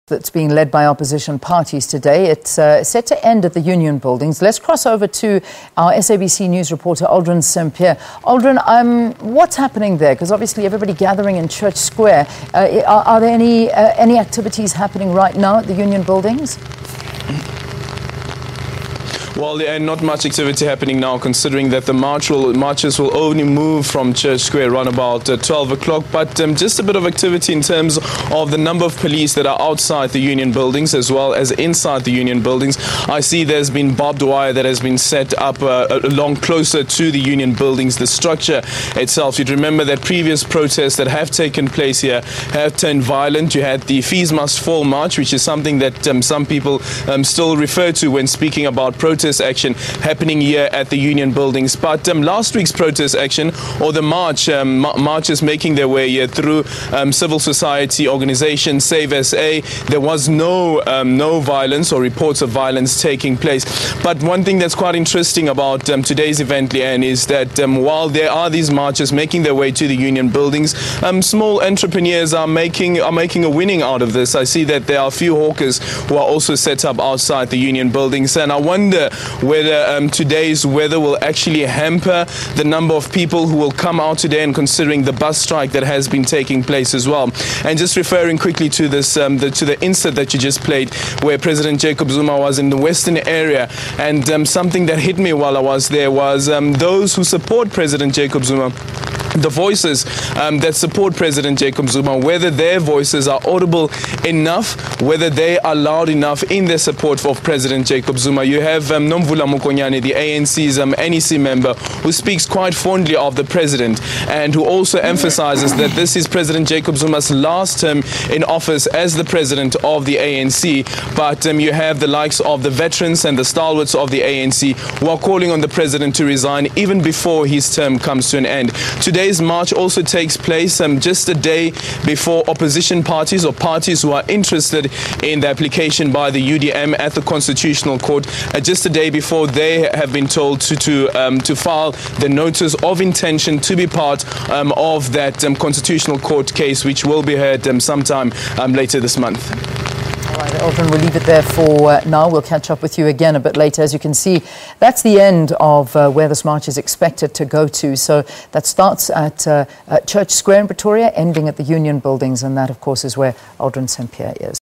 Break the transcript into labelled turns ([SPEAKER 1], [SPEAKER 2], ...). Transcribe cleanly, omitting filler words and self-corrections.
[SPEAKER 1] That's being led by opposition parties today. It's set to end at the Union Buildings. Let's cross over to our SABC News reporter, Aldrin Sampear. Aldrin, what's happening there? Because obviously everybody gathering in Church Square. Are there any activities happening right now at the Union Buildings?
[SPEAKER 2] Well, there ain't not much activity happening now, considering that the marches will only move from Church Square around about 12 o'clock. But just a bit of activity in terms of the number of police that are outside the Union Buildings as well as inside the Union Buildings. I see there's been barbed wire that has been set up along closer to the Union Buildings. The structure itself, you'd remember that previous protests that have taken place here have turned violent. You had the Fees Must Fall March, which is something that some people still refer to when speaking about protest action happening here at the Union Buildings. But last week's protest action, or the marches making their way here through civil society organizations, Save SA, there was no violence or reports of violence taking place. But one thing that's quite interesting about today's event, Leanne, is that while there are these marches making their way to the Union Buildings, small entrepreneurs are making a winning out of this. I see that there are a few hawkers who are also set up outside the Union Buildings, and I wonder whether today's weather will actually hamper the number of people who will come out today, and considering the bus strike that has been taking place as well. And just referring quickly to this, to the insert that you just played, where President Jacob Zuma was in the western area, and something that hit me while I was there was those who support President Jacob Zuma, the voices that support President Jacob Zuma, whether their voices are audible enough, whether they are loud enough in their support of President Jacob Zuma. You have Nomvula Mokonyane, the ANC's NEC member, who speaks quite fondly of the president, and who also emphasizes that this is President Jacob Zuma's last term in office as the president of the ANC. But you have the likes of the veterans and the stalwarts of the ANC who are calling on the president to resign even before his term comes to an end. Today's march also takes place just a day before opposition parties, or parties who are interested in the application by the UDM at the Constitutional Court, just a day before they have been told to file the notice of intention to be part of that Constitutional Court case, which will be heard sometime later this month.
[SPEAKER 1] All right, Aldrin, we'll leave it there for now. We'll catch up with you again a bit later. As you can see, that's the end of where this march is expected to go to. So that starts at Church Square in Pretoria, ending at the Union Buildings, and that, of course, is where Aldrin Sampear is.